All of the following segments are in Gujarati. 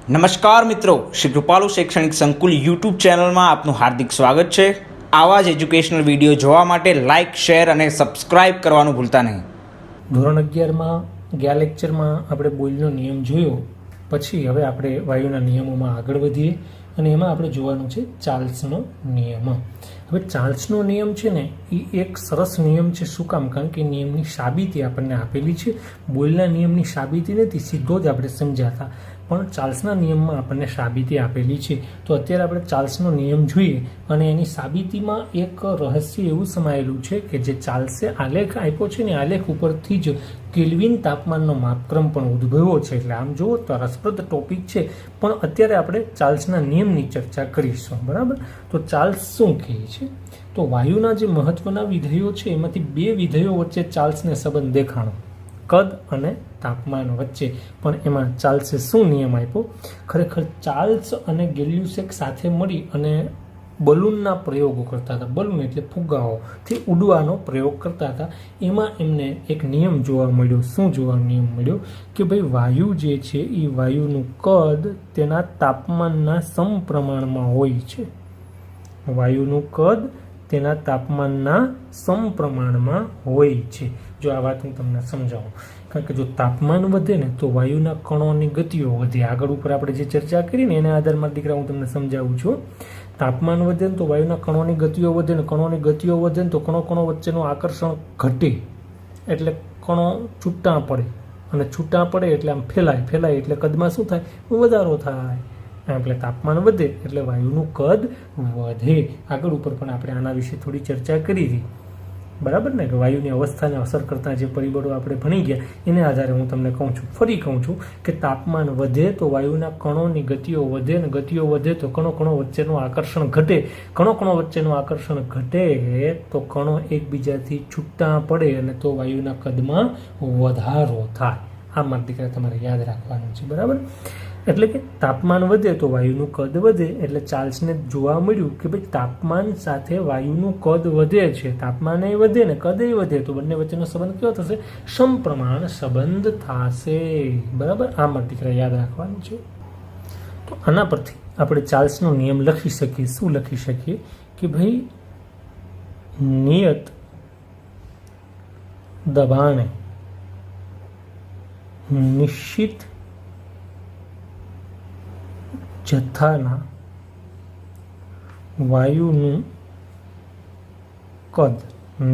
નમસ્કાર મિત્રો, શ્રી કૃપાલુ શૈક્ષણિક સંકુલ યુટ્યુબ ચેનલમાં આપનું હાર્દિક સ્વાગત છે। આવા જ એજ્યુકેશનલ વિડીયો જોવા માટે લાઇક, શેર અને સબસ્ક્રાઇબ કરવાનું ભૂલતા નહીં। ધોરણ 11માં ગયા લેક્ચરમાં આપણે બોયલનો નિયમ જોયો, પછી હવે આપણે વાયુના નિયમોમાં આગળ વધીએ અને એમાં આપણે જોવાનું છે ચાર્લ્સનો નિયમ। હવે ચાર્લ્સનો નિયમ છે ને એ એક સરસ નિયમ છે। શું કામ? કારણ કે નિયમની સાબિતી આપણને આપેલી છે। બોયલના નિયમની સાબિતી નથી, સીધો જ આપણે સમજાતા, પણ ચાર્લ્સના નિયમમાં આપણને સાબિતી આપેલી છે। તો અત્યારે આપણે ચાર્લ્સનો નિયમ જોઈએ અને એની સાબિતીમાં એક રહસ્ય એવું સમાયેલું છે કે જે ચાર્લ્સે આલેખ આપ્યો છે ને, આલેખ ઉપરથી જ કેલ્વિન તાપમાનનો માપક્રમ પણ ઉદ્ભવ્યો છે। એટલે આમ જુઓ તો રસપ્રદ ટોપિક છે, પણ અત્યારે આપણે ચાર્લ્સના નિયમની ચર્ચા કરીશું, બરાબર? તો ચાર્લ્સ શું કહે છે? તો વાયુના જે મહત્વના વિધેયો છે એમાંથી બે વિધેયો વચ્ચે ચાર્લ્સને સંબંધ દેખાણો, કદ અને તાપમાન વચ્ચે। પણ એમાં ચાર્લ્સે શું નિયમ આપ્યો? ખરેખર ચાર્લ્સ અને ગેલ્યુસેક સાથે મળી અને બલૂનના પ્રયોગો કરતા હતા। બલૂન એટલે ફુગ્ગાઓથી ઉડવાનો પ્રયોગ કરતા હતા। એમાં એમને એક નિયમ જોવા મળ્યો। શું જોવા નિયમ મળ્યો? કે ભાઈ વાયુ જે છે એ વાયુનું કદ તેના તાપમાનના સમપ્રમાણમાં હોય છે। વાયુનું કદ તેના તાપમાનના સમપ્રમાણમાં હોય છે। જો આ વાત હું તમને સમજાવું, કારણ કે જો તાપમાન વધે ને તો વાયુના કણોની ગતિઓ વધે। આગળ ઉપર આપણે જે ચર્ચા કરી ને એના આધારમાં દીકરા હું તમને સમજાવું છું। તાપમાન વધે ને તો વાયુના કણોની ગતિઓ વધે ને, કણોની ગતિઓ વધે ને તો કણો વચ્ચેનું આકર્ષણ ઘટે, એટલે કણો છૂટા પડે અને છૂટા પડે એટલે આમ ફેલાય એટલે કદમાં શું થાય? વધારો થાય। એટલે તાપમાન વધે એટલે વાયુનું કદ વધે। આગળ ઉપર પણ આપણે આના વિશે થોડી ચર્ચા કરી હતી, બરાબર ને? કે વાયુની અવસ્થાને અસર કરતા જે પરિબળો આપણે ભણી ગયા એને આધારે હું તમને ફરી કહું છું કે તાપમાન વધે તો વાયુના કણોની ગતિઓ વધે ને ગતિઓ વધે તો કણો વચ્ચેનું આકર્ષણ ઘટે। કણો વચ્ચેનું આકર્ષણ ઘટે તો કણો એકબીજાથી છૂટા પડે અને તો વાયુના કદમાં વધારો થાય। આ મારા દીકરા તમારે યાદ રાખવાનું છે, બરાબર? એટલે કે તાપમાન વધે તો વાયુનું કદ વધે। એટલે ચાર્લ્સને જોવા મળ્યું કે ભાઈ તાપમાન સાથે વાયુનું કદ વધે છે, તાપમાન વધે ને કદ વધે તો બંને વચ્ચેનો સંબંધ કેવો થશે? સમપ્રમાણ સંબંધ થશે, બરાબર? આ મારા દીકરા યાદ રાખવાનું છે। તો આના પરથી આપણે ચાર્લ્સનો નિયમ લખી શકીએ। શું લખી શકીએ? કે ભાઈ નિયત દબાણે નિશ્ચિત જથ્થાના વાયુનું કદ,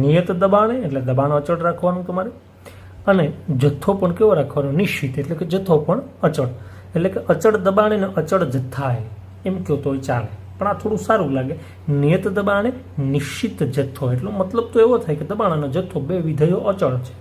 નિયત દબાણે એટલે દબાણ અચળ રાખવાનું તમારે, અને જથ્થો પણ કેવો રાખવાનો? નિશ્ચિત એટલે કે જથ્થો પણ અચળ, એટલે કે અચળ દબાણે ને અચળ જથ્થાએ, એમ કહો તોય ચાલે, પણ આ થોડું સારું લાગે। નિયત દબાણે નિશ્ચિત જથ્થો એટલો મતલબ તો એવો થાય કે દબાણ અને જથ્થો બે વિધેયો અચળ છે।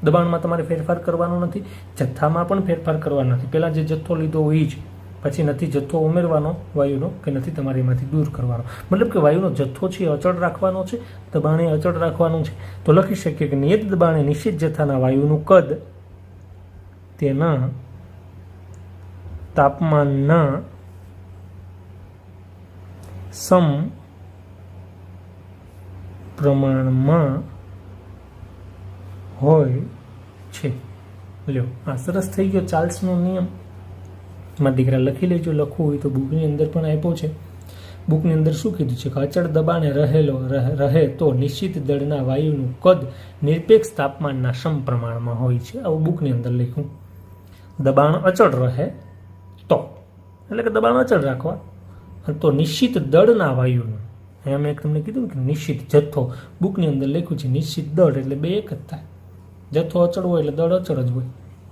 દબાણમાં તમારે ફેરફાર કરવાનો નથી, જથ્થામાં પણ ફેરફાર કરવાનો નથી। પહેલાં જે જથ્થો લીધો હોય જ, પછી નથી જથ્થો ઉમેરવાનો વાયુનો કે નથી તમારે એમાંથી દૂર કરવાનો। મતલબ કે વાયુનો જથ્થો છે એ અચળ રાખવાનો છે, દબાણે અચળ રાખવાનું છે। તો લખી શકીએ કે નિયત દબાણે નિશ્ચિત જથ્થાના વાયુનું કદ તેના તાપમાનના સમપ્રમાણમાં હોય છે। લ્યો, આ સરસ થઈ ગયો ચાર્લ્સનો નિયમ। મારા દીકરા લખી લેજો, લખવું હોય તો બુકની અંદર પણ આપ્યો છે। બુકની અંદર શું કીધું છે? કે અચળ દબાણે રહે તો નિશ્ચિત દળના વાયુનું કદ નિરપેક્ષ તાપમાનના સમપ્રમાણમાં હોય છે। આવું બુકની અંદર લખ્યું। દબાણ અચળ રહે તો, એટલે કે દબાણ અચળ રાખવા, તો નિશ્ચિત દળના વાયુનું, અહીંયા મેં તમને કીધું કે નિશ્ચિત જથ્થો, બુકની અંદર લખ્યું છે નિશ્ચિત દળ એટલે બે એક જ થાય। જથ્થો અચળ હોય એટલે દળ અચળ જ હોય।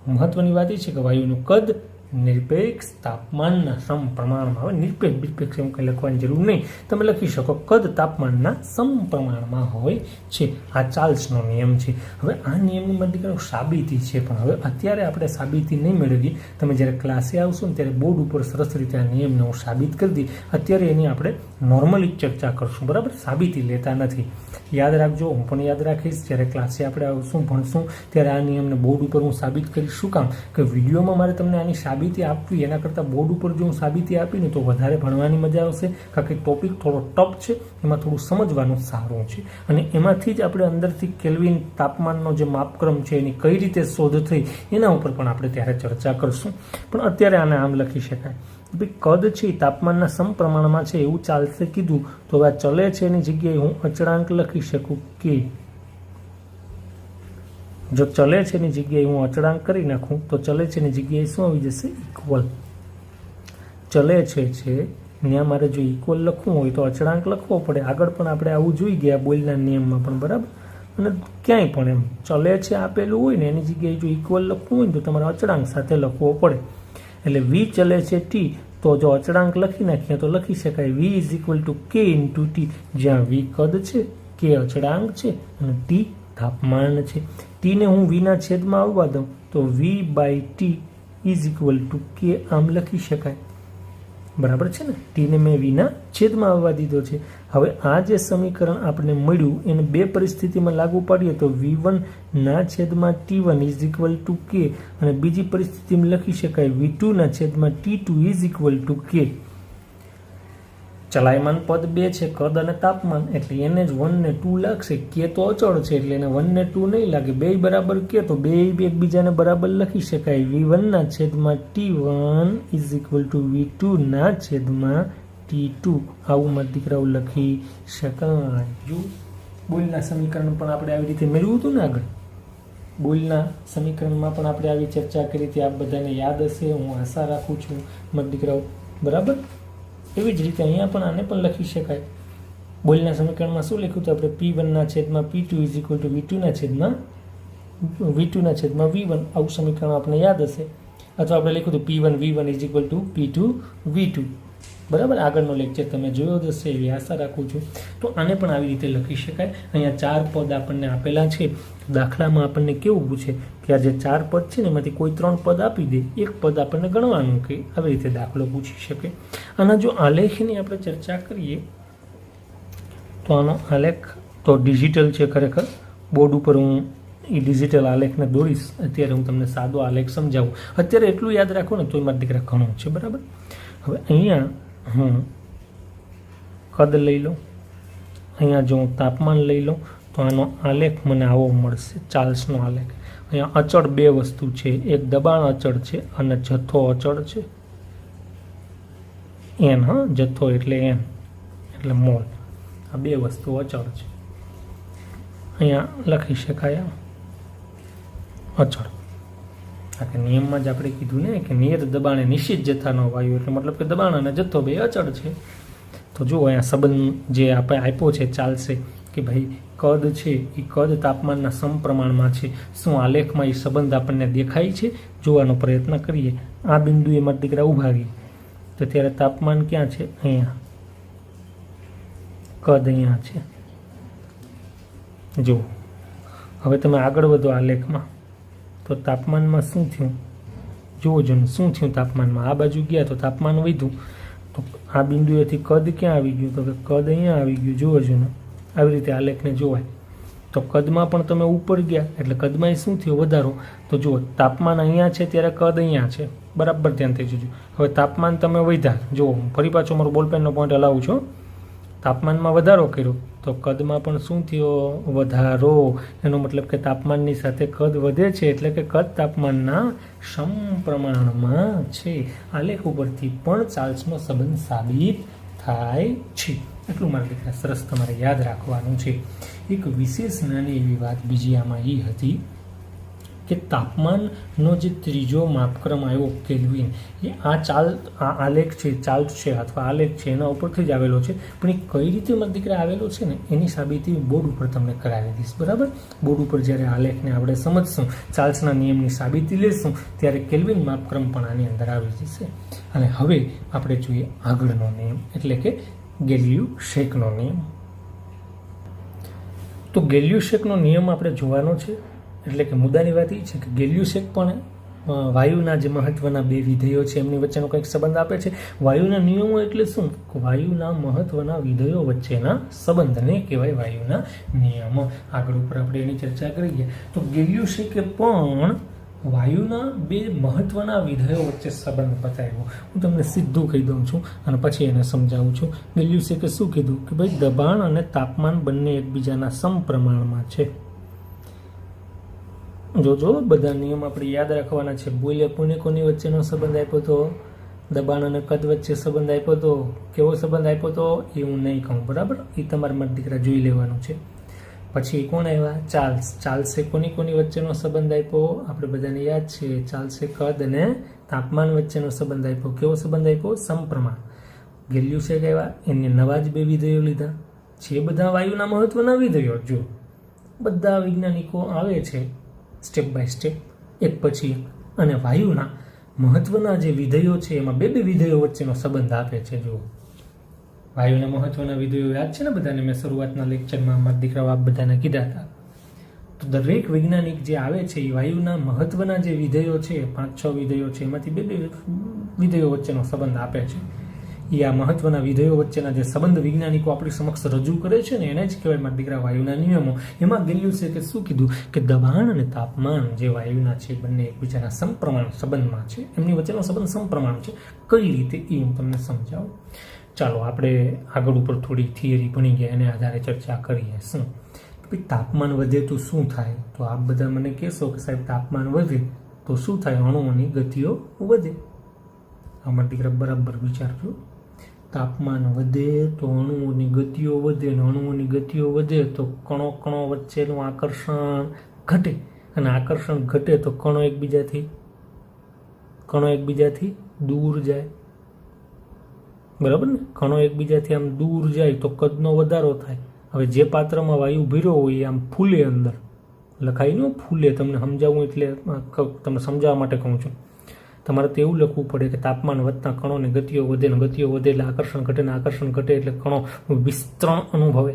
મહત્વની વાત એ છે કે વાયુનું કદ નિરપેક્ષ તાપમાનના સમપ્રમાણમાં, હવે નિરપેક્ષ એમ કંઈ લખવાની જરૂર નહીં, તમે લખી શકો કદ તાપમાનના સમપ્રમાણમાં હોય છે। આ ચાર્લ્સનો નિયમ છે। હવે આ નિયમની મારી દીકરાનો સાબિતી છે, પણ હવે અત્યારે આપણે સાબિતી નહીં મેળવીએ। તમે જ્યારે ક્લાસે આવશો ને ત્યારે બોર્ડ ઉપર સરસ રીતે આ નિયમને હું સાબિત કરી દઈ। અત્યારે એની આપણે નોર્મલી ચર્ચા કરશું, બરાબર? સાબિતી લેતા નથી, યાદ રાખજો। હું પણ યાદ રાખીશ, જ્યારે ક્લાસે આપણે આવશું ભણશું ત્યારે આ નિયમને બોર્ડ ઉપર હું સાબિત કરીશ। શું કામ? કે વિડીયોમાં મારે તમને આની સાબિતી આપવી એના કરતાં બોર્ડ ઉપર જો હું સાબિતી આપીને તો વધારે ભણવાની મજા આવશે, કારણ કે ટોપિક થોડો ટફ છે, એમાં થોડું સમજવાનું સારું છે અને એમાંથી જ આપણે અંદરથી કેલ્વિન તાપમાનનો જે માપક્રમ છે એની કઈ રીતે શોધ થઈ એના ઉપર પણ આપણે ત્યારે ચર્ચા કરશું. પણ અત્યારે આને આમ લખી શકાય, ભાઈ કદ છે એ તાપમાનના સમપ્રમાણમાં છે એવું ચાલશે કીધું તો હવે આ ચલે છે એની જગ્યાએ હું અચળાંક લખી શકું કે, જો ચલે છે એની જગ્યાએ હું અચળાંક કરી નાખું તો ચલે છે એની જગ્યાએ શું આવી જશે? ઇક્વલ. ચલે છે ત્યાં મારે જો ઇક્વલ લખવું હોય તો અચળાંક લખવો પડે. આગળ પણ આપણે આવું જોઈ ગયા બોયલના નિયમમાં પણ, બરાબર. અને ક્યાંય પણ એમ ચલે છે આપેલું હોય ને એની જગ્યાએ જો ઇક્વલ લખવું હોય ને તો તમારે અચળાંક સાથે લખવો પડે. એટલે વી ચલે છે ટી, તો જો અચળાંક લખી નાખીએ તો લખી શકાય V is equal to k into T, જ્યાં વી કદ છે, કે અચળાંક છે અને ટી તાપમાન છે. ટીને હું વીના છેદમાં આવવા દઉં તો V by T is equal to K આમ લખી શકાય, બરાબર છે ને. ટીને મેં વીના છેદમાં આવવા દીધો છે. હવે આ જે સમીકરણ આપણને મળ્યું એને બે પરિસ્થિતિમાં લાગુ પાડીએ તો V1 ના છેદમાં T1 ઇઝ ઇક્વલ ટુ કે, અને બીજી પરિસ્થિતિમાં લખી શકાય V2 ના છેદમાં T2 ઇઝ ઇક્વલ ટુ કે. ચલાયમાન પદ બે છે, કદ અને તાપમાન, એટલે એને જ 1 ને 2 લાગશે. કે તો અચળ છે એટલે એને 1 ને 2 નહીં લાગે, બે બરાબર કે તો બે એકબીજાને બરાબર લખી શકાય. V1 ના છેદમાં T1 is equal two V2 ના છેદમાં T2. આવું મારા દીકરાઓ લખી શકાય. જો બોયલના સમીકરણ પણ આપણે આવી રીતે મેળવ્યું હતું ને આગળ, બોયલના સમીકરણમાં પણ આપણે આવી ચર્ચા કરી હતી. આપ બધાને યાદ હશે, હું આશા રાખું છું મારા દીકરાઓ, બરાબર. એવી જ રીતે અહીંયા પણ આને પણ લખી શકાય. બોયલના સમીકરણમાં શું લખ્યું હતું આપણે? P1 ના છેદમાં P2 is equal two V2 ના છેદમાં V1. આવું સમીકરણ આપણે યાદ હશે. અથવા આપણે લખ્યું હતું P1 V1 is equal two P2 V2, બરાબર. આગળનો લેક્ચર તમે જોયો જ હશે એવી આશા રાખું છું. તો આને પણ આવી રીતે લખી શકાય. અહીંયા 4 પદ આપણને આપેલા છે. દાખલામાં આપણને કેવું પૂછે કે આ જે 4 પદ છે ને એમાંથી કોઈ 3 પદ આપી દે, એક પદ આપણને ગણવાનું કે આવી રીતે દાખલો પૂછી શકે. આના જો આલેખની આપણે ચર્ચા કરીએ તો આનો આલેખ તો ડિજિટલ છે. ખરેખર બોર્ડ ઉપર હું એ ડિજિટલ આલેખને દોરીશ. અત્યારે હું તમને સાદો આલેખ સમજાવું. અત્યારે એટલું યાદ રાખો ને તો મારા દીકરા ઘણું છે, બરાબર. હવે અહીંયા હું કદ લઈ લઉં, અહીંયા જો હું તાપમાન લઈ લઉં તો આનો આલેખ મને આવો મળશે, ચાર્લ્સનો આલેખ. અહીંયા અચળ બે વસ્તુ છે, એક દબાણ અચળ છે અને જથ્થો અચળ છે. એન, જથ્થો એટલે એન એટલે મોલ, આ બે વસ્તુ અચળ છે. અહીંયા લખી શકાય અચળ. આ કે નિયમમાં જ આપણે કીધું ને કે નિયત દબાણે નિશ્ચિત જથ્થાનો વાયુ, એટલે મતલબ કે દબાણ અને જથ્થો બે અચળ છે. તો જુઓ અહીંયા સંબંધ જે આપણે આપ્યો છે ચાલશે કે ભાઈ કદ છે એ કદ તાપમાનના સમપ્રમાણમાં છે. શું આલેખમાં એ સંબંધ આપણને દેખાય છે? જોવાનો પ્રયત્ન કરીએ. આ બિંદુએ મારા દીકરા ઉભા રહીએ તો ત્યારે તાપમાન ક્યાં છે? અહીંયા. કદ અહીંયા છે. જુઓ હવે તમે આગળ વધો આલેખમાં તો તાપમાનમાં શું થયું જુઓ જો શું થયું તાપમાનમાં. આ બાજુ ગયા તો તાપમાન વધ્યું, તો આ બિંદુએથી કદ ક્યાં આવી ગયું? તો કે કદ અહીંયા આવી ગયું. જુઓ જો આવી રીતે આલેખને જોવાય. તો કદમાં પણ તમે ઉપર ગયા એટલે કદમાં શું થયો? વધારો. તો જુઓ તાપમાન અહીંયા છે ત્યારે કદ અહીંયા છે, બરાબર ધ્યાન થઈ જજો. હવે તાપમાન તમે વધ્યા, જુઓ ફરી પાછો મારો બોલપેનનો પોઈન્ટ હલાવું છું. તાપમાનમાં વધારો કર્યો તો કદમાં પણ શું થયો? વધારો. એનો મતલબ કે તાપમાનની સાથે કદ વધે છે એટલે કે કદ તાપમાનના સમપ્રમાણમાં છે. આલેખ ઉપરથી પણ ચાર્લ્સનો સંબંધ સાબિત થાય છે. એટલું મારા દીકરા સરસ તમારે યાદ રાખવાનું છે. એક વિશેષ નાની એવી વાત બીજી આમાં એ હતી કે તાપમાનનો જે ત્રીજો માપક્રમ આવ્યો કેલ્વિન, એ આ આલેખ છે, ચાર્લ્સ છે અથવા આલેખ છે એના ઉપરથી જ આવેલો છે. પણ એ કઈ રીતે મારા દીકરા આવેલો છે ને એની સાબિતી બોર્ડ ઉપર તમને કરાવી દઈશ, બરાબર. બોર્ડ ઉપર જ્યારે આલેખને આપણે સમજશું, ચાર્લ્સના નિયમની સાબિતી લેશું ત્યારે કેલ્વિન માપક્રમ પણ આની અંદર આવી જશે. અને હવે આપણે જોઈએ આગળનો નિયમ એટલે કે ગેલિયુ-શેકનો નિયમ. તો ગેલિયુ-શેકનો નિયમ આપણે જોવાનો છે. એટલે કે મુદ્દાની વાત એ છે કે ગેલિયુ-શેક પણ વાયુના જે મહત્વના બે વિધેયો છે એમની વચ્ચેનો કંઈક સંબંધ આપે છે. વાયુના નિયમો એટલે શું? વાયુના મહત્વના વિધેયો વચ્ચેના સંબંધને કહેવાય વાયુના નિયમો. આગળ ઉપર આપણે એની ચર્ચા કરીએ તો ગેલિયુ-શેકે પણ વાયુના બે મહત્વના વિધેયો વચ્ચે સંબંધ બતાવ્યો. હું તમને સીધું કહી દઉં છું અને પછી એને સમજાવું છું. ગેલ્યુસે શું કીધું કે ભાઈ દબાણ અને તાપમાન બંને એકબીજાના સમપ્રમાણમાં છે. જો બધા નિયમ આપણે યાદ રાખવાના છે. બોલ્યા કોની વચ્ચેનો સંબંધ આપ્યો તો દબાણ અને કદ વચ્ચે સંબંધ આપ્યો તો. કેવો સંબંધ આપ્યો તો એ હું નહીં કહું, બરાબર? એ તમારા મારા દીકરા જોઈ લેવાનું છે. પછી કોણ આવ્યા? ચાર્લ્સે કોની વચ્ચેનો સંબંધ આપ્યો? આપણે બધાને યાદ છે. ચાર્લ્સે કદ અને તાપમાન વચ્ચેનો સંબંધ આપ્યો. કેવો સંબંધ આપ્યો? સમપ્રમાણ. ગેલ્યુસે આવ્યા, એને નવા જ બે વિધેયો લીધા. જે બધા વાયુના મહત્વના વિધેયો, જો બધા વૈજ્ઞાનિકો આવે છે સ્ટેપ બાય સ્ટેપ, એક પછી એક, અને વાયુના મહત્વના જે વિધેયો છે એમાં બે વિધેયો વચ્ચેનો સંબંધ આપે છે. જો વાયુના મહત્વના વિધેયો યાદ છે ને બધાને? મેં શરૂઆતના લેક્ચરમાં મારા દીકરાઓ આપ બધાને કીધા હતા. તો દરેક વૈજ્ઞાનિક જે આવે છે એ વાયુના મહત્વના જે વિધેયો છે, 5-6 વિધેયો છે, એમાંથી બે વિધેયો વચ્ચેનો સંબંધ આપે છે. એ આ મહત્વના વિધેયો વચ્ચેના જે સંબંધ વૈજ્ઞાનિકો આપણી સમક્ષ રજૂ કરે છે ને એને જ કહેવાય મારા દીકરા વાયુના નિયમો. એમાં ગેલ્યુસે કે શું કીધું કે દબાણ અને તાપમાન જે વાયુના છે બંને એકબીજાના સમપ્રમાણ સંબંધમાં છે. એમની વચ્ચેનો સંબંધ સમપ્રમાણ છે. કઈ રીતે એ હું તમને સમજાવું. ચાલો આપણે આગળ ઉપર થોડી થિયરી ભણી ગયા એને આધારે ચર્ચા કરીએ. શું ભાઈ તાપમાન વધે તો શું થાય? તો આપ બધા મને કહેશો કે સાહેબ તાપમાન વધે તો શું થાય? અણુઓની ગતિઓ વધે. અમારા દીકરા બરાબર વિચારજો. તાપમાન વધે તો અણુઓની ગતિઓ વધે, અને અણુઓની ગતિઓ વધે તો કણો વચ્ચેનું આકર્ષણ ઘટે, અને આકર્ષણ ઘટે તો કણો એકબીજાથી દૂર જાય. બરાબર ને? કણો એકબીજાથી આમ દૂર જાય તો કદનો વધારો થાય. હવે જે પાત્રમાં વાયુ ભર્યો હોય આમ ફૂલે, અંદર લખાય ને ફૂલે. તમને સમજાવું એટલે તમને સમજાવવા માટે કહું છું. તમારે તો એવું લખવું પડે કે તાપમાન વધતા કણોની ગતિઓ વધે, ને ગતિઓ વધે એટલે આકર્ષણ ઘટે, ને આકર્ષણ ઘટે એટલે કણો વિસ્તરણ અનુભવે,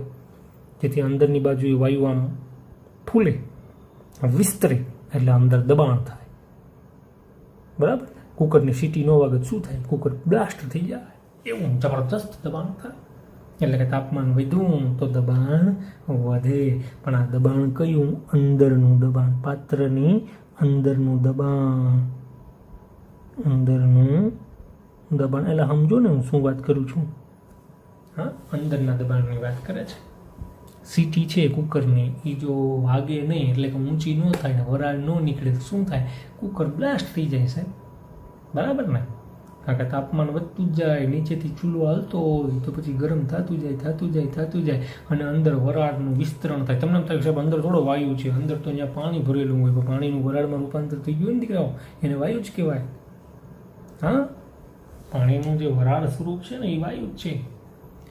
જેથી અંદરની બાજુ વાયુ આમ ફૂલે, વિસ્તરે એટલે અંદર દબાણ થાય. બરાબર? કુકરની સીટી ન વાગે શું થાય? કુકર બ્લાસ્ટ થઈ જાય. એવું જબરદસ્ત દબાણ થાય. એટલે કે તાપમાન વધ્યું તો દબાણ વધે. પણ આ દબાણ કયું? અંદરનું દબાણ, પાત્રની અંદરનું દબાણ. એટલે સમજો ને હું શું વાત કરું છું. હા, અંદરના દબાણની વાત કરે છે. સીટી છે કુકરની, એ જો વાગે નહીં એટલે કે ઊંચી ન થાય ને વરાળ ન નીકળે તો શું થાય? કુકર બ્લાસ્ટ થઈ જાય સાહેબ. બરાબર ને? કારણ કે તાપમાન વધતું જ જાય, નીચેથી ચૂલો હાલતો હોય તો પછી ગરમ થતું જાય અને અંદર વરાળનું વિસ્તરણ થાય. તમને એમ થાય સાહેબ અંદર થોડો વાયુ છે, અંદર તો અહીંયા પાણી ભરેલું હોય, પણ પાણીનું વરાળમાં રૂપાંતર થઈ ગયું ને દીકરાઓ, એને વાયુ જ કહેવાય. હા, પાણીનું જે વરાળ સ્વરૂપ છે ને એ વાયુ જ છે.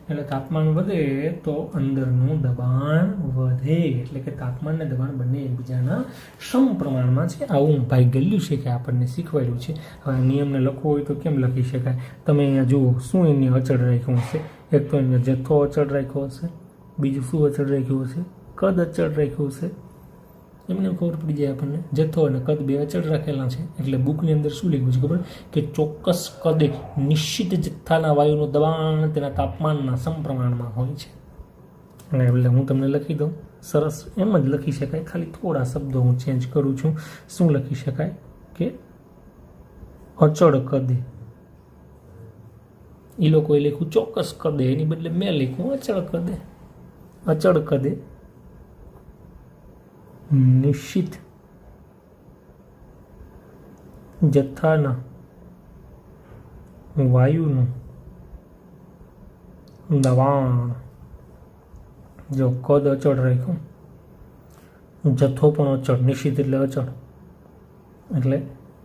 એટલે તાપમાન વધે તો અંદરનું દબાણ વધે. એટલે કે તાપમાન અને દબાણ બંને એકબીજાના સમપ્રમાણમાં છે. આવું ભાઈ ગેલ્યુસે કે આપણને શીખવાડ્યું છે. હવે નિયમને લખવો હોય તો કેમ લખી શકાય? તમે અહીંયા જુઓ શું એની અચળ રાખ્યું હશે. એક તો અહીંયા જથ્થો અચળ રાખ્યો હશે, બીજું શું અચળ રાખ્યું હશે? કદ અચળ રાખ્યું હશે. એમને ખબર પડી જાય આપણને જથ્થો અને કદ બે અચળ રાખેલા છે. એટલે બુકની અંદર શું લખ્યું છે ખબર? કે ચોક્કસ કદે નિશ્ચિત જથ્થાના વાયુનું દબાણ તેના તાપમાનના સમપ્રમાણમાં હોય છે. અને એટલે હું તમને લખી દઉં. સરસ એમ જ લખી શકાય, ખાલી થોડા શબ્દો હું ચેન્જ કરું છું. શું લખી શકાય? કે અચળ કદે. એ લોકોએ લખ્યું ચોક્કસ કદે, એની બદલે મેં લખ્યું અચળ કદે નિશ્ચિત જથ્થાના વાયુનું દબાણ. જો કદ અચળ રાખ્યું, જથ્થો પણ અચળ, નિશ્ચિત એટલે અચળ, એટલે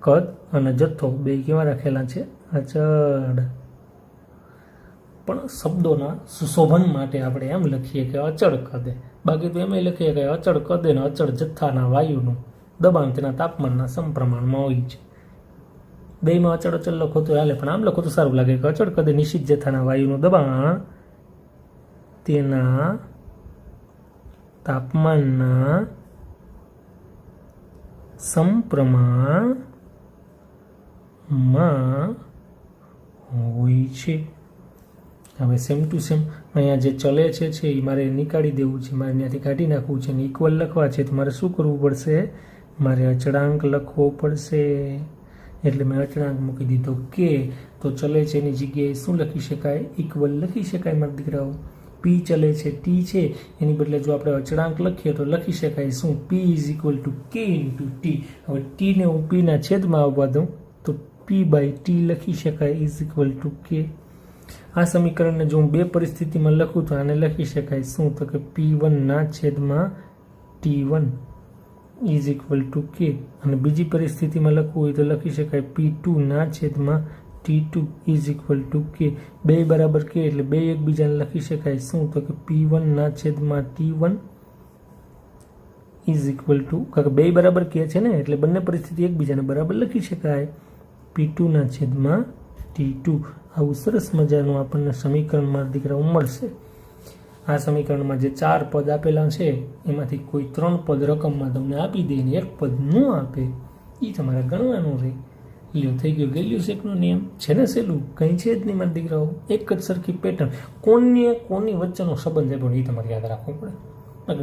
કદ અને જથ્થો બે કેવા રાખેલા છે? અચળ. પણ શબ્દોના સુશોભન માટે આપણે એમ લખીએ કે અચળ કદે. બાકી તો એમ લખીએ કે અચળ કદે ને અચળ જથ્થાના વાયુનું દબાણ તેના તાપમાનના સમપ્રમાણમાં હોય છે. બેમાં અચળ લખો તો હાલે, પણ આમ લખો તો સારું લાગે કે અચળ કદે નિશ્ચિત જથ્થાના વાયુનું દબાણ તેના તાપમાનના સમપ્રમાણમાં હોય છે. હવે સેમ ટુ સેમ અહીંયા જે ચલે છે એ મારે નીકાળી દેવું છે, મારે ત્યાંથી કાઢી નાખવું છે, અને ઇક્વલ લખવા છે તો મારે શું કરવું પડશે? મારે અચળાંક લખવો પડશે, એટલે મેં અચળાંક મૂકી દીધો કે. તો ચલે છે એની જગ્યાએ શું લખી શકાય? ઇક્વલ લખી શકાય મારા દીકરાઓ. પી ચલે છે ટી છે એની બદલે જો આપણે અચળાંક લખીએ તો લખી શકાય શું? પી is equal to k into T. હવે ટીને હું પીના છેદમાં આવવા દઉં તો પી બાય ટી લખી શકાય ઇઝ ઇક્વલ ટુ કે. આ સમીકરણને જો હું બે પરિસ્થિતિમાં લખું તો આને લખી શકાય શું? તો કે P1/T1 ઇઝ ઇક્વલ ટુ કે. અને બીજી પરિસ્થિતિમાં લખવું હોય તો લખી શકાય P2/T2 ઇઝ ઇક્વલ ટુ કે. બે બરાબર કે એટલે બે એકબીજાને લખી શકાય શું? તો કે P1/T1 ઇઝ ઇક્વલ ટુ, કારણ કે બે બરાબર કે છે ને એટલે બંને પરિસ્થિતિ એકબીજાને બરાબર લખી શકાય P2/T2. આવું સરસ મજાનું આપણને સમીકરણ મારા દીકરાઓ મળશે. આ સમીકરણમાં જે 4 પદ આપેલા છે એમાંથી કોઈ 3 પદ રકમમાં તમને આપી દે ને એક પદ ન આપે એ તમારે ગણવાનું રહે. લ્યો થઈ ગયો ગેલ્યુસેકનો નિયમ. છે ને સહેલું, કંઈ છે જ નહીં મારા દીકરાઓ, એક જ સરખી પેટર્ન. કોની વચ્ચેનો સંબંધ છે પણ એ તમારે યાદ રાખવું પડે.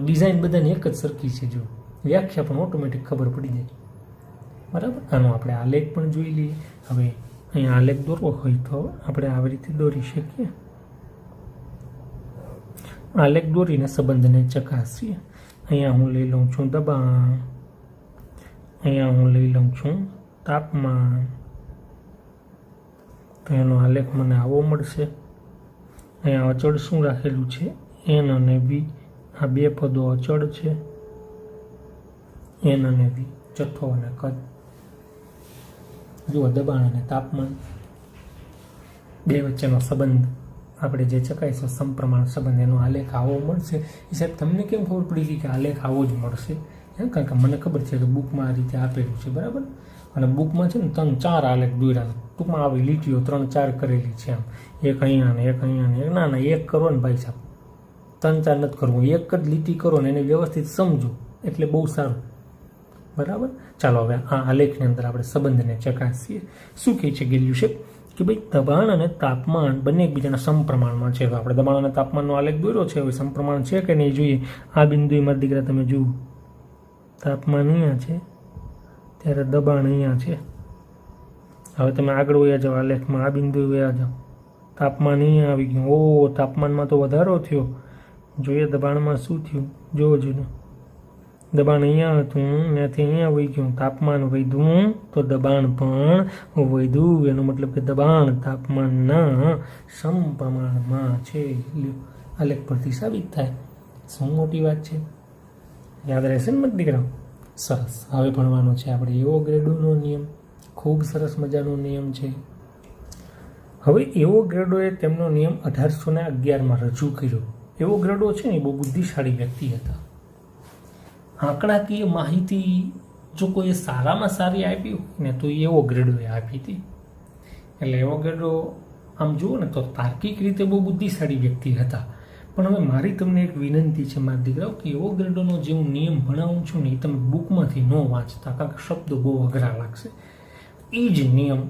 ડિઝાઇન બધાની એક જ સરખી છે, જો વ્યાખ્યા પણ ઓટોમેટિક ખબર પડી જાય. બરાબર. આનો આપણે આલેખ પણ જોઈ લઈએ. હવે અહીંયા આલેખ દોરવો હોય તો આપણે આવી રીતે દોરી શકીએ. આલેખ દોરીને સંબંધને ચકાસીએ. અહીંયા હું લઈ લઉં છું દબાણ, અહીંયા હું લઈ લઉં છું તાપમાન, તો એનો આલેખ મને આવો મળશે. અહીંયા અચળ શું રાખેલું છે? એન અને વી. આ બે પદો અચળ છે, એન અને વી, જથ્થો અને કદ. જુઓ દબાણ અને તાપમાન બે વચ્ચેનો સંબંધ આપણે જે ચકાઈશું સમપ્રમાણ સંબંધ, એનો આલેખ આવો મળશે. એ સાહેબ તમને કેમ ખબર પડી ગઈ કે આલેખ આવો જ મળશે? કારણ કે મને ખબર છે કે બુકમાં આ રીતે આપેલું છે, બરાબર. અને બુકમાં છે ને 3-4 આલેખ દોર્યા, ટૂંકમાં આવી લીટીઓ 3-4 કરેલી છે. આમ એક અહીંયા ને એક અહીંયા ને ના એક કરો ને ભાઈ સાહેબ, 3-4 નથી કરવું, એક જ લીટી કરો ને એને વ્યવસ્થિત સમજો એટલે બહુ સારું. બરાબર. ચાલો હવે આ આલેખની અંદર આપણે સંબંધને ચકાસીએ. શું કહે છે ગેલ્યુસેક? કે ભાઈ દબાણ અને તાપમાન બંને એકબીજાના સમપ્રમાણમાં છે. તો આપણે દબાણ અને તાપમાનનો આલેખ દોર્યો છે, હવે સમપ્રમાણ છે કે નહીં જોઈએ. આ બિંદુએ મારા દીકરા તમે જુઓ, તાપમાન અહીંયા છે ત્યારે દબાણ અહીંયા છે. હવે તમે આગળ વયા જાઓ આલેખમાં, આ બિંદુએ વયા જાઓ, તાપમાન અહીંયા આવી ગયું. ઓ તાપમાનમાં તો વધારો થયો. જોઈએ દબાણમાં શું થયું, જોવો જોઈએ. દબાણ અહીંયા હતું, ત્યાંથી અહીંયા વહી ગયું, તાપમાન વધ્યું તો દબાણ પણ વધ્યું. એનો મતલબ કે દબાણ તાપમાનના સમપ્રમાણમાં છે. આલેખ પરથી સાબિત થાય. શું મોટી વાત છે, યાદ રહેશે ને મત દીકરાઓ? સરસ. હવે ભણવાનો છે આપણે એવોગાડ્રોનો નિયમ. ખૂબ સરસ મજાનો નિયમ છે. હવે એવોગાડ્રોએ તેમનો નિયમ 1811માં રજૂ કર્યો. એવોગાડ્રો છે ને એ બહુ બુદ્ધિશાળી વ્યક્તિ હતા. આંકડાકીય માહિતી જો કોઈ સારામાં સારી આપી ને તો એવોગાડ્રોએ આપી હતી. એટલે એવોગાડ્રો આમ જુઓ ને તો તાર્કિક રીતે બહુ બુદ્ધિશાળી વ્યક્તિ હતા. પણ હવે મારી તમને એક વિનંતી છે મારા દીકરાઓ કે એવોગાડ્રોનો જે હું નિયમ ભણાવું છું ને એ તમે બુકમાંથી ન વાંચતા, કારણ કે શબ્દો બહુ અઘરા લાગશે. એ જ નિયમ,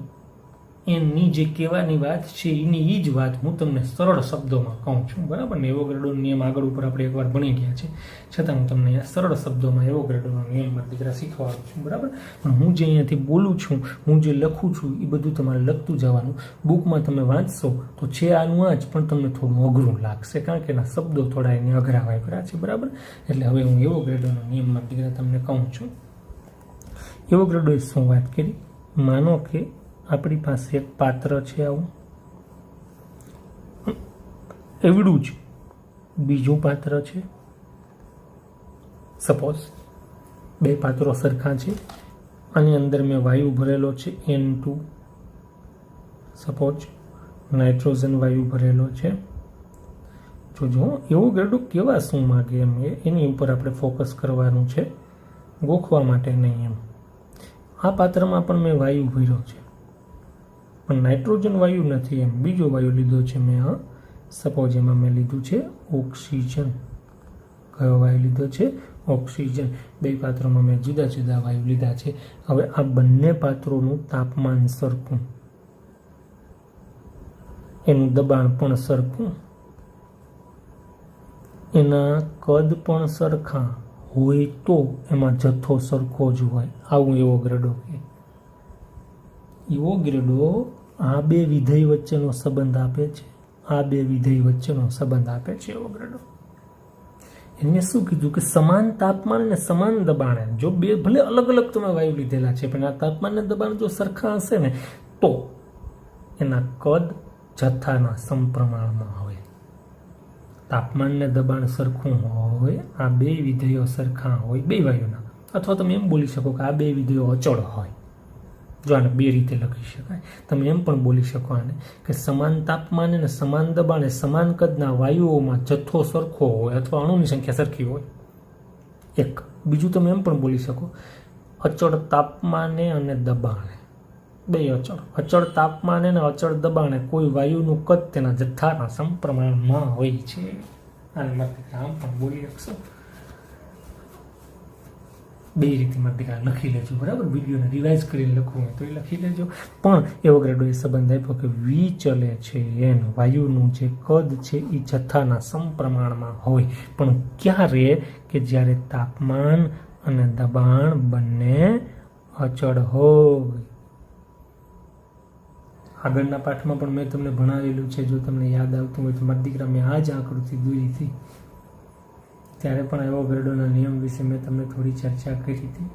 એની જે કહેવાની વાત છે એની એ જ વાત હું તમને સરળ શબ્દોમાં કહું છું, બરાબર ને. એવોગાડ્રોનો નિયમ આગળ ઉપર આપણે એકવાર ભણી ગયા છે, છતાં હું તમને અહીંયા સરળ શબ્દોમાં એવોગાડ્રોનો નિયમ મારા દીકરા શીખવાડું છું, બરાબર. પણ હું જે અહીંયાથી બોલું છું, હું જે લખું છું એ બધું તમારે લખતું જવાનું. બુકમાં તમે વાંચશો તો છે આનું આ જ, પણ તમને થોડું અઘરું લાગશે, કારણ કે એના શબ્દો થોડા એને અઘરા વાપર્યા છે, બરાબર. એટલે હવે હું એવોગાડ્રોનો નિયમ મારા દીકરા તમને કહું છું. એવોગાડ્રોએ શું વાત કરી? માનો કે આપણી પાસે એક પાત્ર છે, આવું એવડું જ બીજું પાત્ર છે. સપોઝ બે પાત્રો સરખા છે, આની અંદર મેં વાયુ ભરેલો છે N2, સપોઝ નાઇટ્રોજન વાયુ ભરેલો છે. જોજો એવોગાડ્રો કેવા શું માગે એમ એની ઉપર આપણે ફોકસ કરવાનું છે, ગોખવા માટે નહીં એમ. આ પાત્રમાં પણ મેં વાયુ ભર્યો છે, પણ નાઇટ્રોજન વાયુ નથી એમ, બીજો વાયુ લીધો છે મેં. સપોઝ એમાં મેં લીધું છે ઓક્સિજન. કયો વાયુ લીધો છે? ઓક્સિજન. બે પાત્રોમાં મેં જુદા જુદા વાયુ લીધા છે. હવે આ બંને પાત્રોનું તાપમાન સરખું, એનું દબાણ પણ સરખું, એના કદ પણ સરખા હોય તો એમાં જથ્થો સરખો જ હોય, આવું એવોગાડ્રો કહે. એવોગાડ્રો આ બે વિધેય વચ્ચેનો સંબંધ આપે છે, આ બે વિધેય વચ્ચેનો સંબંધ આપે છે એવોગાડ્રો. એને શું કીધું કે સમાન તાપમાન અને સમાન દબાણે, જો બે ભલે અલગ અલગ તમે વાયુ લીધેલા છે પણ આ તાપમાન અને દબાણ જો સરખા હશે ને તો એના કદ જથ્થાના સમપ્રમાણમાં હોય. તાપમાન ને દબાણ સરખું હોય, આ બે વિધેયો સરખા હોય બે વાયુના, અથવા તમે એમ બોલી શકો કે આ બે વિધેયો અચળ હોય. જો આને બે રીતે લખી શકાય. તમે એમ પણ બોલી શકો આને કે સમાન તાપમાન અને સમાન દબાણે સમાન કદના વાયુઓમાં જથ્થો સરખો હોય અથવા અણુની સંખ્યા સરખી હોય. એક બીજું તમે એમ પણ બોલી શકો અચળ તાપમાને અને દબાણે, બે અચળ તાપમાને અને અચળ દબાણે કોઈ વાયુનું કદ તેના જથ્થાના સમપ્રમાણમાં હોય છે. આને માટે આમ પણ બોલી શકશો. બે રીતે માટે લખી લેજો, બરાબર. વિડીયોને રિવાઇઝ કરીને લખવું હોય તો એ લખી લેજો. પણ એવોગાડ્રો એ સંબંધ આપ્યો કે વી ચલે છે એન, વાયુનું જે કદ છે એ જથ્થાના સમપ્રમાણમાં હોય, પણ ક્યારે કે જ્યારે તાપમાન અને દબાણ બંને અચળ હોય. આગળના પાઠમાં પણ મેં તમને ભણાવેલું છે, જો તમને યાદ આવતું હોય તો. મારા દીકરા મેં આ જ આકૃતિ દોરી હતી ત્યારે પણ એવોગાડ્રોના નિયમ વિશે મેં તમને થોડી ચર્ચા કરી હતી,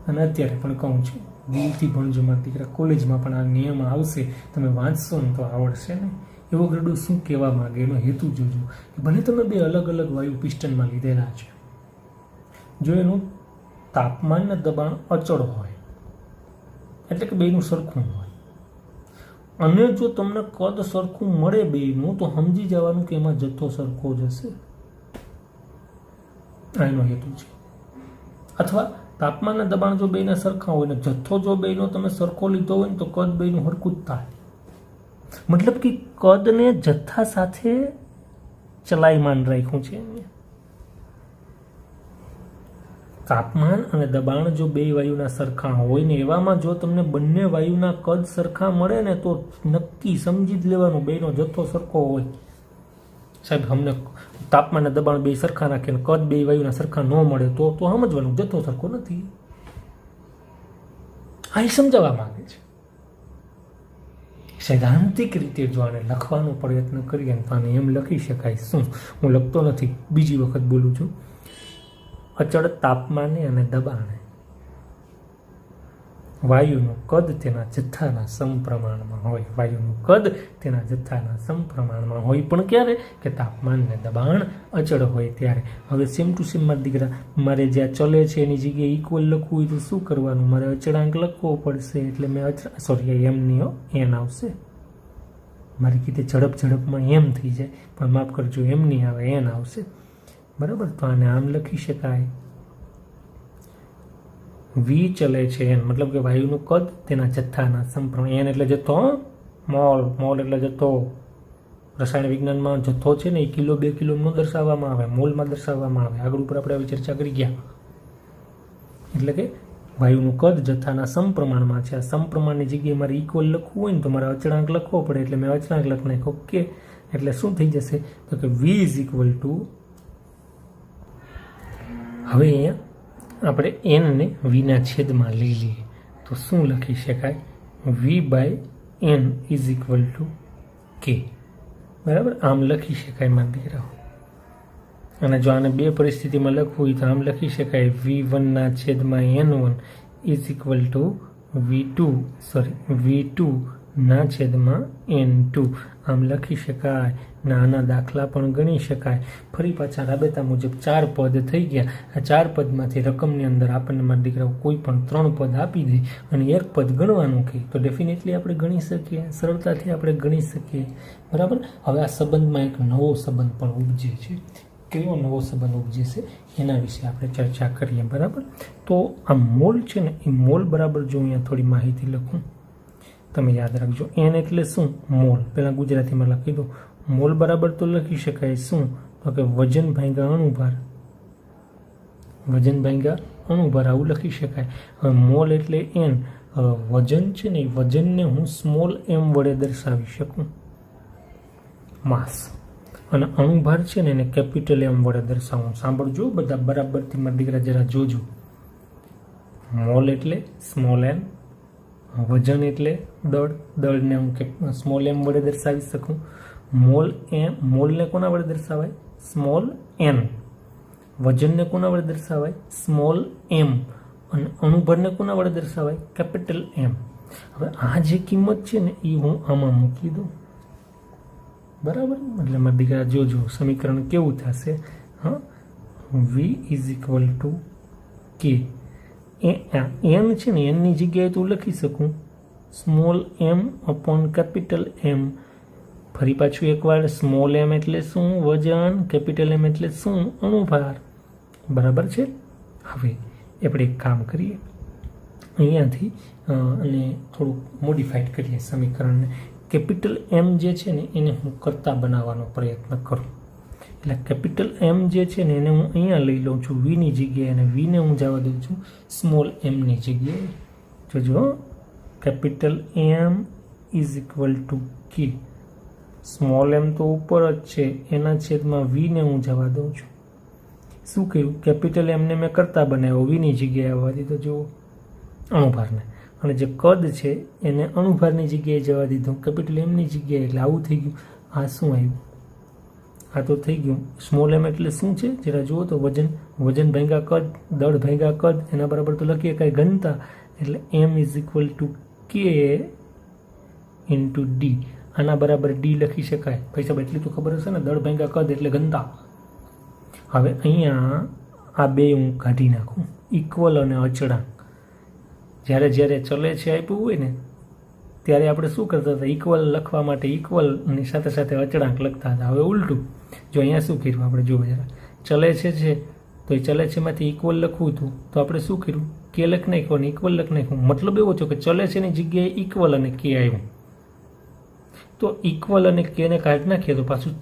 અને અત્યારે પણ કહું છું, દિલથી ભણજો મારા દીકરા. કોલેજમાં પણ આ નિયમ આવશે, તમે વાંચશો ને તો આવડશે ને. એવોગાડ્રો શું કહેવા માંગે એનો હેતુ જોજો. કે ભલે તમે બે અલગ અલગ વાયુ પિસ્ટનમાં લીધેલા છે, જો એનું તાપમાન ને દબાણ અચળ હોય એટલે કે બેનું સરખું હોય, અને જો તમને કદ સરખું મળે બેનું, તો સમજી જવાનું કે એમાં જથ્થો સરખો જ હશે. એનો હેતુ છે. અથવા તાપમાન અને દબાણ જો બેના સરખા હોય ને જથ્થો જો બેનો તમે સરખો લીધો હોય ને તો કદ બેનું હરખું જ થાય. મતલબ કે કદને જથ્થા સાથે ચલાયમાન રાખ્યું છે. તાપમાન અને દબાણ જો બે વાયુના સરખા હોય ને એવામાં જો તમને બંને વાયુના કદ સરખા મળે ને તો નક્કી સમજી જ લેવાનું બેનો જથ્થો સરખો હોય. સાહેબ અમને તાપમાન અને દબાણ બે સરખા રાખે ને કદ બે વાયુના સરખા ન મળે તો સમજવાનું જથ્થો સરખો નથી. આ સમજાવવા માંગે છે. સૈદ્ધાંતિક રીતે જો આને લખવાનો પ્રયત્ન કરીએ તો આને એમ લખી શકાય. શું હું લખતો નથી, બીજી વખત બોલું છું. અચળ તાપમાને અને દબાણે વાયુનું કદ તેના જથ્થાના સમપ્રમાણમાં હોય. વાયુનું કદ તેના જથ્થાના સમપ્રમાણમાં હોય, પણ ક્યારે કે તાપમાન ને દબાણ અચળ હોય ત્યારે. હવે સેમ ટુ સેમ મારા દીકરા, મારે જ્યાં ચલે છે એની જગ્યાએ ઇક્વલ લખવું હોય તો શું કરવાનું? મારે અચળાંક લખવો પડશે. એટલે મેં એન આવશે. મારી કીધે ઝડપમાં એમ થઈ જાય, પણ માફ કરજો એમ નહીં આવે, એન આવશે. બરાબર. તો આને આમ લખી શકાય, વી ચલે છે એન, મતલબ કે વાયુનું કદ તેના જથ્થાના સમપ્રમાણ. એન એટલે જથ્થો, મોલ એટલે જથ્થો. રસાયણ વિજ્ઞાનમાં જથ્થો છે ને એ કિલો 2 કિલો ન દર્શાવવામાં આવે, મોલમાં દર્શાવવામાં આવે. આગળ ઉપર આપણે આવી ચર્ચા કરી ગયા. એટલે કે વાયુનું કદ જથ્થાના સમપ્રમાણમાં છે. આ સમપ્રમાણની જગ્યાએ મારે ઇક્વલ લખવું હોય ને તો મારે અચળાંક લખવો પડે, એટલે મેં અચળાંક લખી નાખ્યો. ઓકે, એટલે શું થઈ જશે તો કે વી ઇઝ ઇક્વલ ટુ, હવે અહીંયા આપણે એનને વીના છેદમાં લઈ લઈએ તો શું લખી શકાય? V by N is equal to K. બરાબર, આમ લખી શકાય મારા દીકરાઓ. અને જો આને બે પરિસ્થિતિમાં લખવું હોય તો આમ લખી શકાય, V1 છેદમાં N1 is equal two V2 ના છેદમાં N2. આમ લખી શકાય. નાના દાખલા પણ ગણી શકાય. ફરી પાછા રાબેતા મુજબ 4 પદ થઈ ગયા. આ 4 પદમાંથી રકમની અંદર આપણને મારા દીકરાઓ કોઈ પણ 3 પદ આપી દે અને એક પદ ગણવાનું કહે તો ડેફિનેટલી આપણે ગણી શકીએ, સરળતાથી આપણે ગણી શકીએ. બરાબર. હવે આ સંબંધમાં એક નવો સંબંધ પણ ઉપજે છે. કેવો નવો સંબંધ ઉપજે છે એના વિશે આપણે ચર્ચા કરીએ. બરાબર. તો આ મોલ છે ને એ મોલ બરાબર, જો અહીંયા થોડી માહિતી લખું તમે યાદ રાખજો. એન એટલે શું? મોલ. પહેલાં ગુજરાતીમાં લખી દો. મોલ બરાબર તો લખી શકાય શું? તો કે વજન ભાગ્યા અણુભાર. વજન ભાગ્યા અણુભાર આવું લખી શકાય. હવે મોલ એટલે એન. વજન છે ને, વજનને હું સ્મોલ એમ વડે દર્શાવી શકું. માસ. અને અણુભાર છે ને એને કેપિટલ એમ વડે દર્શાવવું. સાંભળજો બધા બરાબરથી મારા દીકરા જરા જોજો. મોલ એટલે સ્મોલ એમ, વજન એટલે દળ, દળને હું સ્મોલ એમ વડે દર્શાવી શકું. મોલને કોના વડે દર્શાવાય? Small N. વજનને કોના વડે દર્શાવાય? Small M. અને અણુભારને કોના વડે દર્શાવાય? Capital M. હવે આ જે કિંમત છે ને એ હું આમાં મૂકી દઉં, બરાબર. એટલે મારા દીકરા જોજો સમીકરણ કેવું થશે. હા, v is equal to K. N છે ને એનની જગ્યાએ તું લખી શકું small M upon capital M. ફરી પાછું એકવાર, સ્મોલ એમ એટલે શું? વજન. કેપિટલ એમ એટલે શું? અણુભાર. બરાબર છે. હવે આપણે એક કામ કરીએ અહીંયાથી અને થોડુંક મોડિફાઈડ કરીએ સમીકરણને. કેપિટલ એમ જે છે ને એને હું કરતા બનાવવાનો પ્રયત્ન કરું. એટલે કેપિટલ એમ જે છે ને એને હું અહીંયા લઈ લઉં છું વીની જગ્યાએ, અને વીને હું જવા દઉં છું સ્મોલ એમની જગ્યાએ. જોજો, capital M is equal to K. Small M તો ઉપર જ છે, એના છેદમાં વીને હું જવા દઉં છું. શું કહ્યું? કેપિટલ એમને મેં કરતા બનાવ્યો, વીની જગ્યાએ આવવા દીધો જુઓ અણુભારને, અને જે કદ છે એને અણુભારની જગ્યાએ જવા દીધું કેપિટલ એમની જગ્યાએ. એટલે આવું થઈ ગયું. આ શું આવ્યું? આ તો થઈ ગયું સ્મોલ એમ એટલે શું છે જરા જુઓ તો વજન. વજન ભાગ્યા કદ, દળ ભાગ્યા કદ, એના બરાબર તો લખીએ કાંઈ ઘનતા. એટલે એમ is equal to k into D. આના બરાબર ડી લખી શકાય. ભાઈ સાહેબ એટલી તો ખબર હશે ને, દળ ભાગ્યા કદ એટલે ઘનતા. હવે અહીંયા આ બે હું કાઢી નાખું, ઇક્વલ અને અચળાંક. જ્યારે જ્યારે ચલે છે આપ્યું હોય ને ત્યારે આપણે શું કરતા હતા? ઇક્વલ લખવા માટે ઇક્વલની સાથે સાથે અચળાંક લખતા હતા. હવે ઉલટું, જો અહીંયા શું કર્યું આપણે જુઓ જરા. ચલે છે તો એ ચલે છે માંથી ઇક્વલ લખવું હતું તો આપણે શું કર્યું? કે લખ નાખ્યું અને ઇક્વલ લખ નાખ્યું. મતલબ એવો છે કે ચલે છે ની જગ્યાએ ઇક્વલ અને કે આવ્યું. તો ઇક્વલ અને કેને કાઢી નાખીએ તો પાછું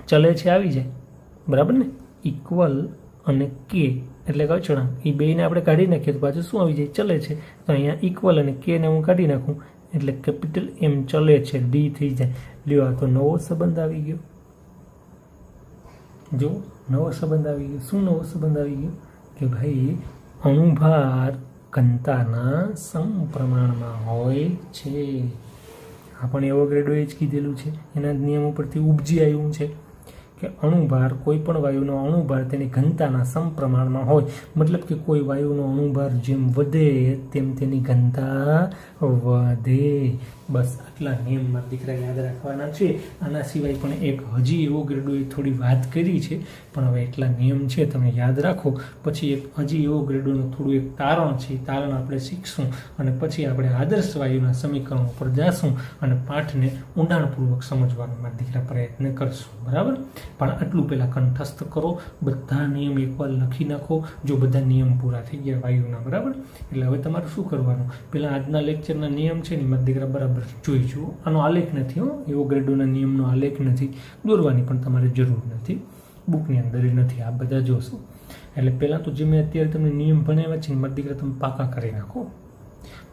ચલે છે આવી જાય, બરાબર ને. ઇક્વલ અને કે એટલે કે અચળાંક, એ બેને આપણે કાઢી નાખીએ તો પાછું શું આવી જાય? ચલે છે. તો અહીંયા ઇક્વલ અને કેને હું કાઢી નાખું એટલે કેપિટલ એમ ચલે છે, ડી થઈ જાય. લ્યો, આ તો નવો સંબંધ આવી ગયો. જો નવો સંબંધ આવી ગયો. શું નવો સંબંધ આવી ગયો? કે ભાઈ અણુભાર ઘનતાના સમપ્રમાણમાં હોય છે. આ પણ એવોગાડ્રોએ જ કીધેલું છે, એના નિયમ ઉપરથી ઉપજી આવ્યું છે કે અણુભાર, કોઈ પણ વાયુનો અણુભાર તેની ઘનતાના સમપ્રમાણમાં હોય. મતલબ કે કોઈ વાયુનો અણુભાર જેમ વધે તેમ તેની ઘનતા વધે. બસ આટલા નિયમ મારા દીકરા યાદ રાખવાના છે. આના સિવાય પણ એક હજી એવોગાડ્રોએ થોડી વાત કરી છે, પણ હવે એટલા નિયમ છે તમે યાદ રાખો. પછી એક હજી એવોગાડ્રોનું થોડું એક તારણ છે, તારણ આપણે શીખશું અને પછી આપણે આદર્શ વાયુના સમીકરણો પર જાશું અને પાઠને ઊંડાણપૂર્વક સમજવાનો મારા દીકરા પ્રયત્ન કરશું, બરાબર. પણ આટલું પહેલાં કંઠસ્થ કરો, બધા નિયમ એકવાર લખી નાખો. જો બધા નિયમ પૂરા થઈ ગયા વાયુના, બરાબર. એટલે હવે તમારે શું કરવાનું? પહેલાં આજના લેક્ચરના નિયમ છે ને મારા દીકરા બરાબર જોઈ જુઓ. આનો આલેખ નથી હો, એવોગાડ્રોના નિયમનો આલેખ નથી, દોરવાની પણ તમારે જરૂર નથી, બુકની અંદર નથી. આ બધા જોશો. એટલે પહેલાં તો જે મેં અત્યારે તમને નિયમ ભણાવ્યા છે ને મારા દીકરા તમે પાકા કરી નાખો.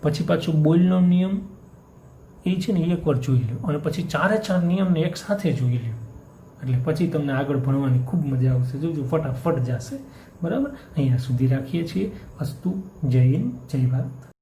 પછી પાછું બોલનો નિયમ એ છે ને એકવાર જોઈ લો, અને પછી 4 નિયમને એક સાથે જોઈ લો. એટલે પછી તમને આગળ ભણવાની ખૂબ મજા આવશે. જોજો ફટાફટ જશે, બરાબર. અહીંયા સુધી રાખીએ છીએ. અસ્તુ. જય હિન્દ, જય ભારત.